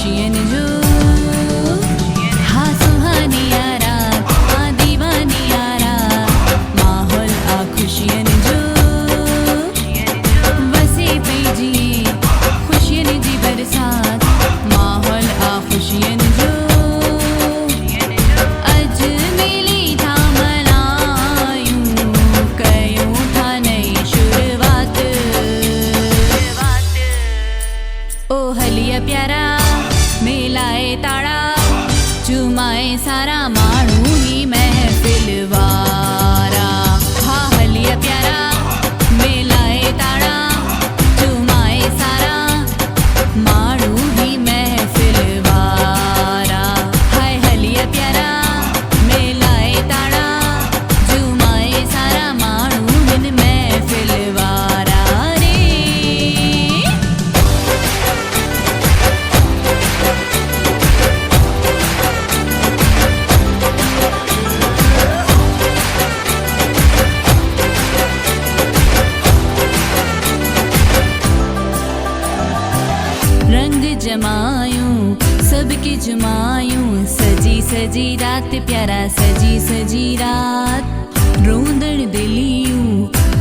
खुशियन जो हाँ सुहानी यारा हाँ दीवानी यारा माहौल आ खुशियन जो वसे पे जिए खुशियन जी बरसात माहौल आ खुशियन जो अज मिली था मनायूं कयूं था नई शुरुआत ओ हलिया प्यारा मेलाए ताड़ा चुमाए सारा माण्हू ही महफिल वारा हाँ हलिया प्यारा मेलाए ताड़ा चुमाए सारा माण्हू ही महफिल वारा हाय हलिया प्यारा मेलाए ताड़ा चुमाए सारा माण्हू हिन महफिल वारा रे रंग जमायूं सबके जमायूं सजी सजी रात प्यारा सजी सजी रात रोंदड़ दिलियूं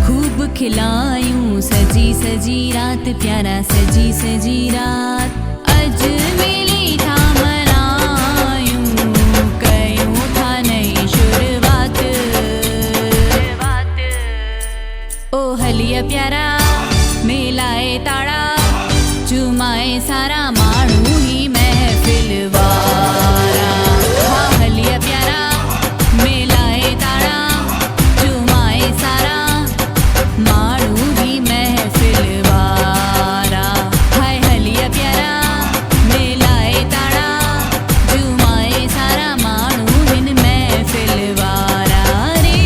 खूब खिलायूं सजी सजी रात प्यारा सजी सजी रात अज मिली था मनायूं कयूं था नई शुरुआत ओ हलिया प्यारा मेलाए ताड़ा चुमाए सारा माण्हू ही महफिल वारा हाँ हलिया प्यारा मेलाए ताड़ा चुमाए सारा माण्हू ही महफिल वारा हाय हलिया प्यारा मेलाए ताड़ा चुमाए सारा माण्हू हिन महफिल वारा रे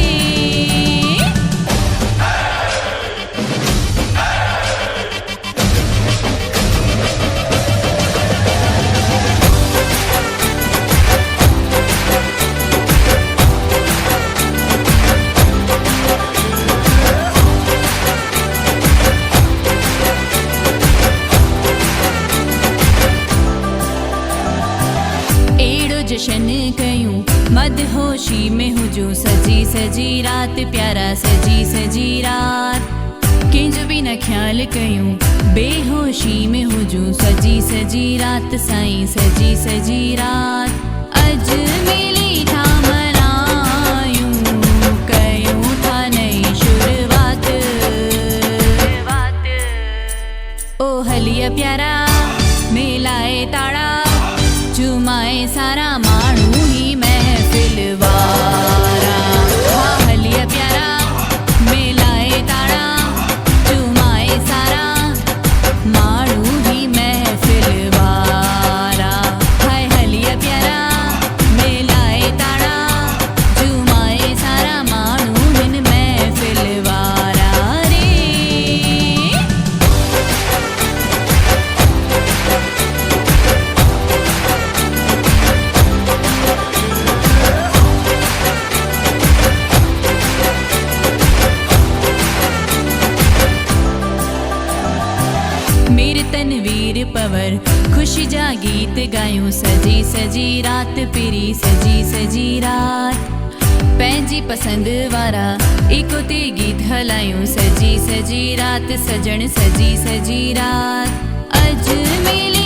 एड़ो जशन कयूं मदहोशी में हुजूं सजी सजी रात प्यारा सजी सजी रात कंहिंजो बि न ख्याल कयूं बेहोशी में हुजूं सजी सजी रात साईं सजी सजी रात अज मिली था मनायूं कयूं था नई शुरुआत ओ हलिया प्यारा मेलाए ताड़ा चुमाए सारा माण्हू ही महफिल वारा हाँ हलिया प्यारा मेलाए ताड़ा चुमाए सारा माण्हू ही महफिल वारा हाय हलिया प्यारा मेलाए ताड़ा चुमाए सारा माण्हू हिन महफिल वारा रे मेरे तनवीर पवर खुशी जा गीत गायूं सजी सजी रात पिरी सजी सजी रात पंहिंजी पसंद वारा इको ते गीत हलायूं सजी सजी रात सजण सजी सजी रात अज मिली